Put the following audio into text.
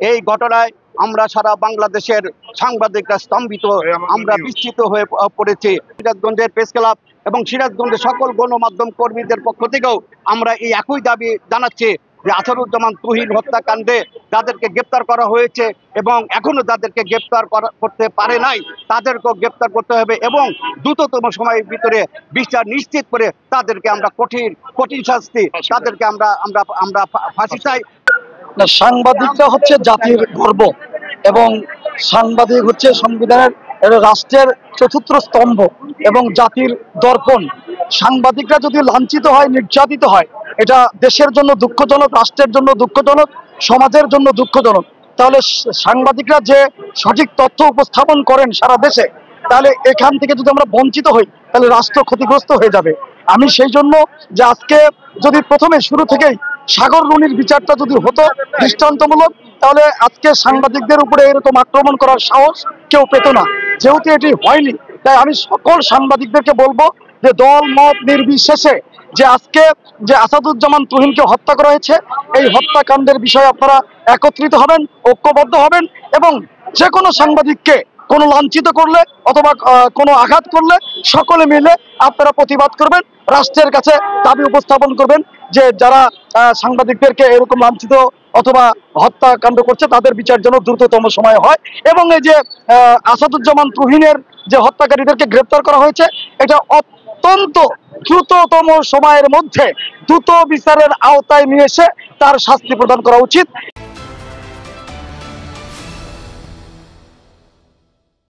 এই ঘটনায় আমরা সারা বাংলাদেশের সাংবাদিকরা স্তম্ভিত, আমরা বিস্মিত হয়ে পড়েছি। সিরাজগঞ্জের প্রেস ক্লাব এবং সিরাজগঞ্জের সকল গণমাধ্যম কর্মীদের পক্ষ থেকেও আমরা এই একই দাবি জানাচ্ছি যে আসাদুজ্জামান তুহিন হত্যাকাণ্ডে যাদেরকে গ্রেপ্তার করা হয়েছে এবং এখনো যাদেরকে গ্রেপ্তার করতে পারে নাই, তাদেরকেও গ্রেপ্তার করতে হবে এবং দ্রুততম সময়ের ভিতরে বিচার নিশ্চিত করে তাদেরকে আমরা কঠিন শাস্তি, তাদেরকে আমরা আমরা আমরা ফাঁসি চাই। সাংবাদিকরা হচ্ছে জাতির গর্ব এবং সাংবাদিক হচ্ছে সংবিধানের রাষ্ট্রের চতুর্থ স্তম্ভ এবং জাতির দর্পণ। সাংবাদিকরা যদি লাঞ্ছিত হয়, নির্যাতিত হয়, এটা দেশের জন্য দুঃখজনক, রাষ্ট্রের জন্য দুঃখজনক, সমাজের জন্য দুঃখজনক। তাহলে সাংবাদিকরা যে সঠিক তথ্য উপস্থাপন করেন সারা দেশে, তাহলে এখান থেকে যদি আমরা বঞ্চিত হই তাহলে রাষ্ট্র ক্ষতিগ্রস্ত হয়ে যাবে। আমি সেই জন্য যে আজকে যদি প্রথমে শুরু থেকেই সাগর রুনির বিচারটা যদি হতো দৃষ্টান্তমূলক, তাহলে আজকে সাংবাদিকদের উপরে এরকম আক্রমণ করার সাহস কেউ পেত না। যেহেতু এটি হয়নি, তাই আমি সকল সাংবাদিকদেরকে বলবো যে দল মত নির্বিশেষে যে আজকে যে আসাদুজ্জামান তুহিনকে হত্যা করা হয়েছে, এই হত্যাকাণ্ডের বিষয়ে আপনারা একত্রিত হবেন, ঐক্যবদ্ধ হবেন এবং যে কোনো সাংবাদিককে কোনো লাঞ্ছিত করলে অথবা কোনো আঘাত করলে সকলে মিলে আপনারা প্রতিবাদ করবেন, রাষ্ট্রের কাছে দাবি উপস্থাপন করবেন যে যারা সাংবাদিকদেরকে এরকম লাঞ্ছিত অথবা হত্যাকাণ্ড করছে তাদের বিচার যেন দ্রুততম সময়ে হয়। এবং এই যে আসাদুজ্জামান তুহিনের যে হত্যাকারীদেরকে গ্রেপ্তার করা হয়েছে, এটা অত্যন্ত দ্রুততম সময়ের মধ্যে দ্রুত বিচারের আওতায় নিয়ে এসে তার শাস্তি প্রদান করা উচিত।